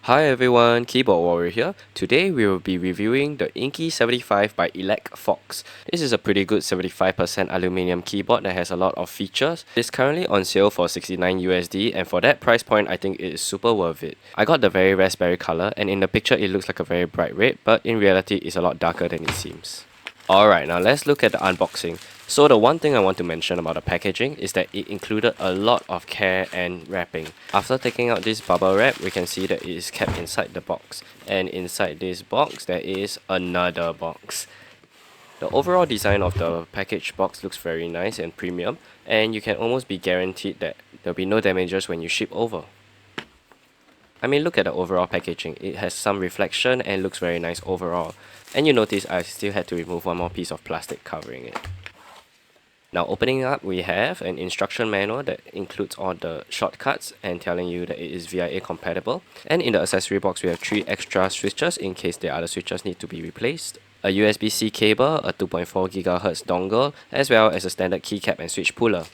Hi everyone, Keyboard Warrior here. Today we will be reviewing the Inky 75 by Elec Fox. This is a pretty good 75% aluminium keyboard that has a lot of features. It's currently on sale for 69 USD, and for that price point I think it is super worth it. I got the very raspberry color, and in the picture it looks like a very bright red, but in reality it's a lot darker than it seems. Alright, now let's look at the unboxing. So the one thing I want to mention about the packaging is that it included a lot of care and wrapping. After taking out this bubble wrap, we can see that it is kept inside the box. And inside this box, there is another box. The overall design of the package box looks very nice and premium, and you can almost be guaranteed that there'll be no damages when you ship over. I mean, look at the overall packaging. It has some reflection and looks very nice overall. And you notice I still had to remove one more piece of plastic covering it. Now opening up, we have an instruction manual that includes all the shortcuts and telling you that it is VIA compatible. And in the accessory box, we have 3 extra switches in case the other switches need to be replaced. A USB-C cable, a 2.4 GHz dongle, as well as a standard keycap and switch puller.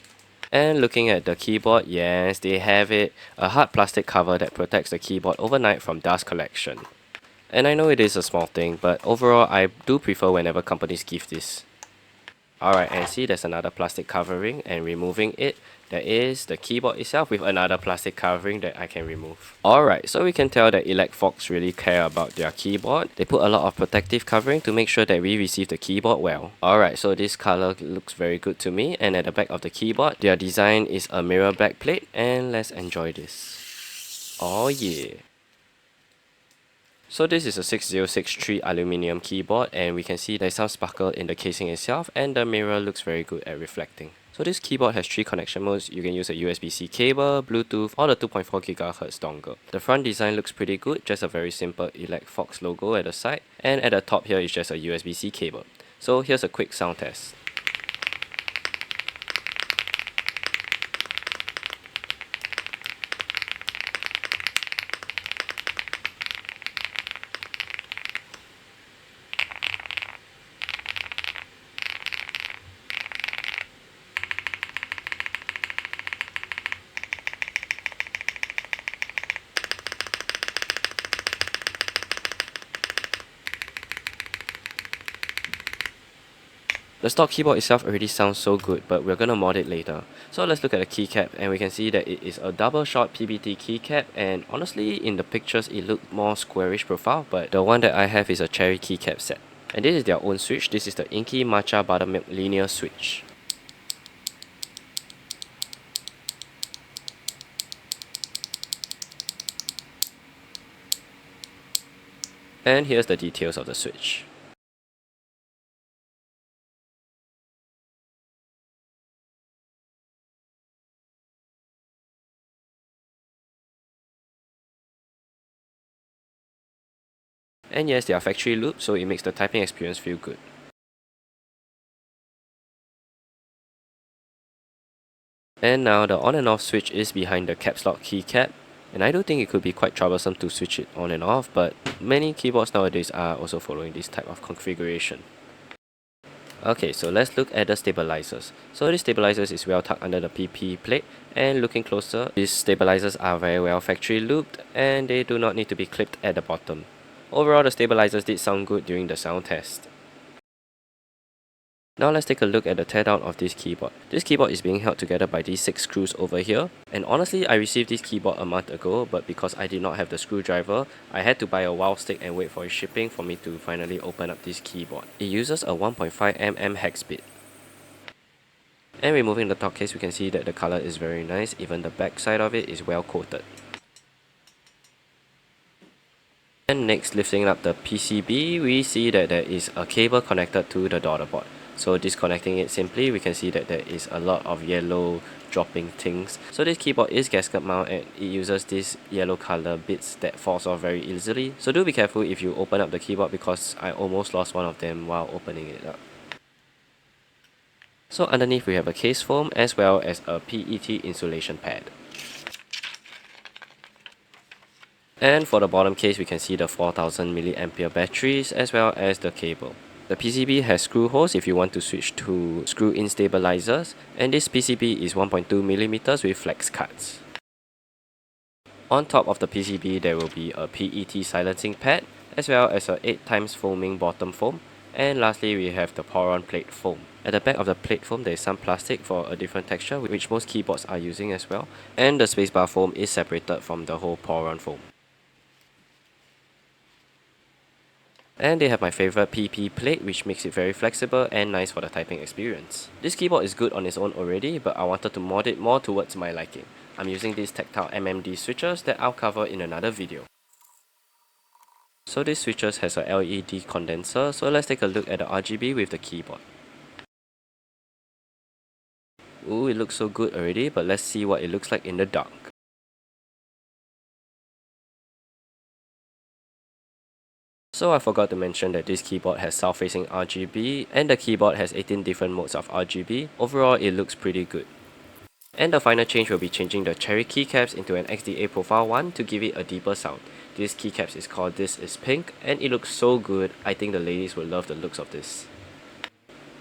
And looking at the keyboard, yes, they have it, a hard plastic cover that protects the keyboard overnight from dust collection. And I know it is a small thing, but overall I do prefer whenever companies give this. Alright, and see there's another plastic covering, and removing it, there is the keyboard itself with another plastic covering that I can remove. Alright, so we can tell that Elec Fox really care about their keyboard. They put a lot of protective covering to make sure that we receive the keyboard well. Alright, so this color looks very good to me, and at the back of the keyboard, their design is a mirror backplate, and let's enjoy this. Oh yeah. So this is a 6063 aluminium keyboard, and we can see there's some sparkle in the casing itself, and the mirror looks very good at reflecting. So this keyboard has 3 connection modes. You can use a USB-C cable, Bluetooth, or the 2.4 GHz dongle. The front design looks pretty good, just a very simple Elec Fox logo at the side, and at the top here is just a USB-C cable. So here's a quick sound test. The stock keyboard itself already sounds so good, but we're gonna mod it later. So let's look at the keycap, and we can see that it is a double shot PBT keycap, and honestly in the pictures it looked more squarish profile, but the one that I have is a cherry keycap set. And this is their own switch. This is the Inky Matcha Buttermilk linear switch. And here's the details of the switch. And yes, they are factory looped, so it makes the typing experience feel good. And now the on and off switch is behind the caps lock keycap, and I do think it could be quite troublesome to switch it on and off, but many keyboards nowadays are also following this type of configuration. Okay, so let's look at the stabilizers. So this stabilizers is well tucked under the PP plate, and looking closer, these stabilizers are very well factory looped, and they do not need to be clipped at the bottom. Overall, the stabilizers did sound good during the sound test. Now let's take a look at the teardown of this keyboard. This keyboard is being held together by these 6 screws over here, and honestly I received this keyboard a month ago, but because I did not have the screwdriver, I had to buy a wow stick and wait for its shipping for me to finally open up this keyboard. It uses a 1.5mm hex bit. And removing the top case, we can see that the color is very nice, even the back side of it is well coated. And next, lifting up the PCB, we see that there is a cable connected to the daughter board. So disconnecting it simply, we can see that there is a lot of yellow dropping things. So this keyboard is gasket mount, and it uses these yellow color bits that falls off very easily. So do be careful if you open up the keyboard, because I almost lost one of them while opening it up. So underneath we have a case foam as well as a PET insulation pad. And for the bottom case, we can see the 4000 mAh batteries as well as the cable. The PCB has screw holes if you want to switch to screw-in stabilizers, and this PCB is 1.2mm with flex cuts. On top of the PCB there will be a PET silencing pad, as well as a 8 times foaming bottom foam, and lastly we have the Poron plate foam. At the back of the plate foam there is some plastic for a different texture which most keyboards are using as well, and the spacebar foam is separated from the whole Poron foam. And they have my favorite PP plate, which makes it very flexible and nice for the typing experience. This keyboard is good on its own already, but I wanted to mod it more towards my liking. I'm using these tactile MMD switches that I'll cover in another video. So this switches has a LED condenser, so let's take a look at the RGB with the keyboard. Ooh, it looks so good already, but let's see what it looks like in the dark. So I forgot to mention that this keyboard has south-facing RGB, and the keyboard has 18 different modes of RGB. Overall, it looks pretty good. And the final change will be changing the cherry keycaps into an XDA profile one to give it a deeper sound. This keycaps is called This Is Pink, and it looks so good. I think the ladies will love the looks of this.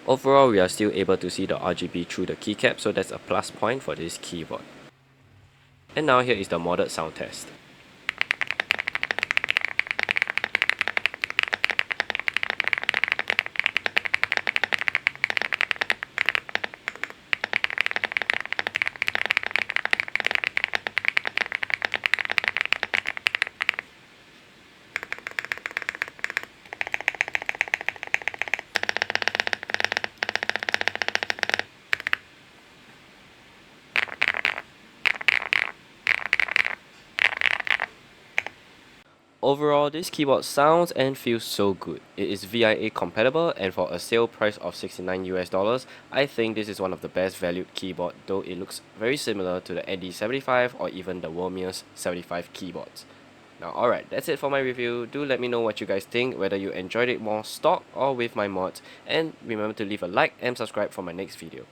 Overall, we are still able to see the RGB through the keycap, so that's a plus point for this keyboard. And now here is the modded sound test. Overall, this keyboard sounds and feels so good. It is VIA compatible, and for a sale price of $69 I think this is one of the best valued keyboard, though it looks very similar to the ND75 or even the Wormius 75 keyboards. Now alright, that's it for my review. Do let me know what you guys think, whether you enjoyed it more stock or with my mods, and remember to leave a like and subscribe for my next video.